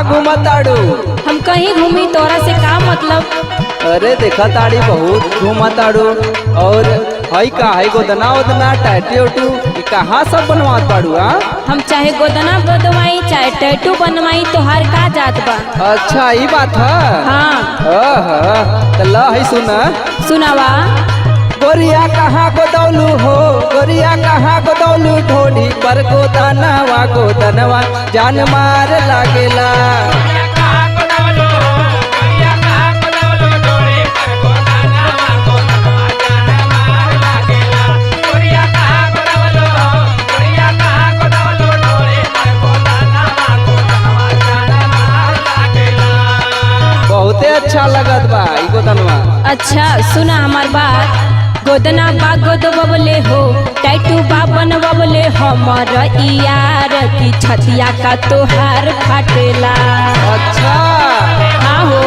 कहाँ घूमा ताड़ू? हम कहीं घूमी, तोरा से का मतलब? अरे देखा ताड़ी बहुत घूमा ताड़ू। और हई का हई गोदना ओदना टैटू उटू कहाँ सब बनवा ताड़ू? हम चाहे गोदना बनवाई चाहे टैटू बनवाई, तोहार का जात बा? अच्छा ये बात है। हाँ तो ला है सुना। सुनावा। गोरिया कहाँ गोदौलू हो, गोरिया कहाँ गोदौलू, ढोली पर गोदनवा जान मार लागेला। बहुते अच्छा लगत बा ई गोदनवा। अच्छा सुना हमार बात। गोदना बा गोदबले हो, टैटू बा बनवले हमर यार की छतिया का तोहार फाटेला। अच्छा हाँ हो।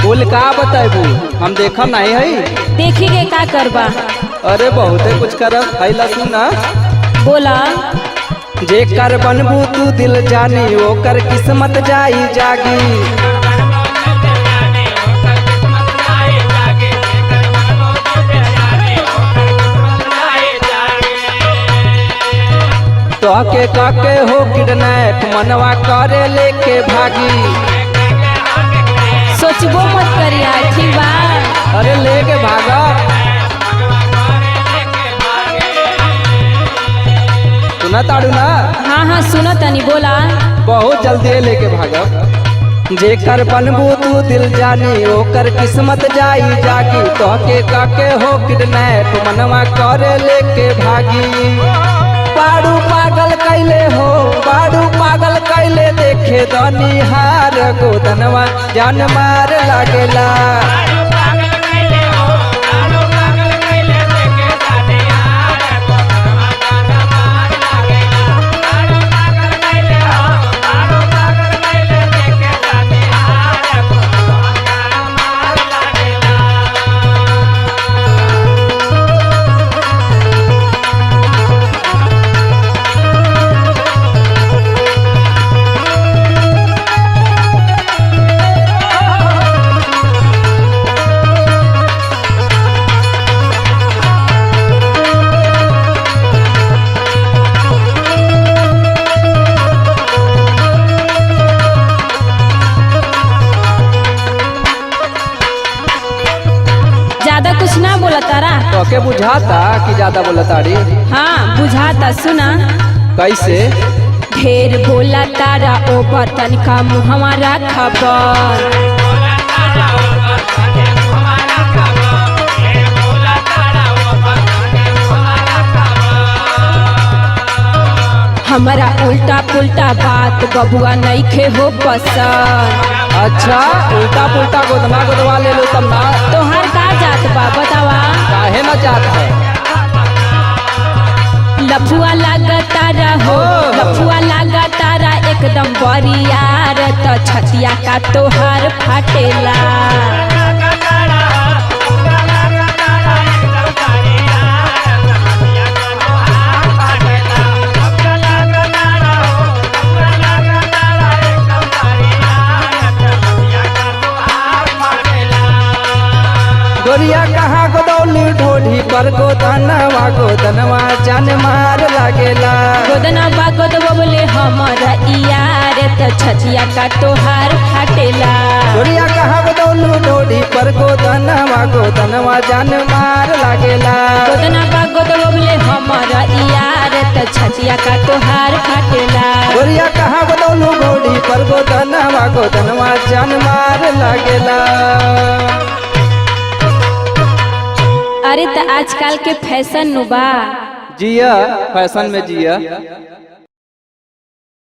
बोल का बताबू, हम देखा नहीं है। देखी के का करबा? अरे बहुते कुछ करब है। ला सुना। बोला। जे कर बनबू तू दिल जानी, ओकर किस्मत जाई जागी। तो के काके हो किडनैप, मनवा करे लेके भागी। सोचबो मत करिया, ठीक बा? अरे लेके भागा। सुना ताड़ू ना? हाँ सुनो तनी। बोला। बहुत जल्दी लेके भागा। जे कर बनबू तू दिल जानी, ओकर किस्मत जाई जागी। तो के काके हो किडनैप, मनवा करे लेके भागी। बाड़ू पागल कैले हो, बाड़ू पागल कैले, देखे दनिहार गोदनवा जान मार लागेला। कुछ ना बोला तारा? तो के बुझाता कि ज्यादा बोला ताड़ी? हाँ बुझाता। सुना। कैसे? ढेर बोला तारा ओ बर्तन का मुँह हमारा खबर। हमारा उल्टा पुल्टा बात बबुआ नहीं खे हो पसंद। अच्छा उल्टा पुल्टा गोदना गोदवा ले लो तब ना। तोहार का जात बा बतावा? काहे ना जात है? लफुआ लागता रहो, लफुआ लागता रा एकदम बरियार, तो छतिया का तोहार फाटेला। गोरिया कहाँ गोदौली, ढोली पर गोदनवा जान मार लागेला। गोदना बा गोदबले हमर यार, तो छतिया का तोहार फाटेला। गोरिया कहाँ गोदौलू, ढोली पर गोदनवा जान मार लागेला। गोदना बा गोदबले हमर यार, तो छतिया का तोहार फाटेला। गोरिया कहाँ गोदौलू, ढोली पर गोदनवा जान मार लागेला। अरे तो आजकल के फैशन नु बा। जिया फैशन में जिया।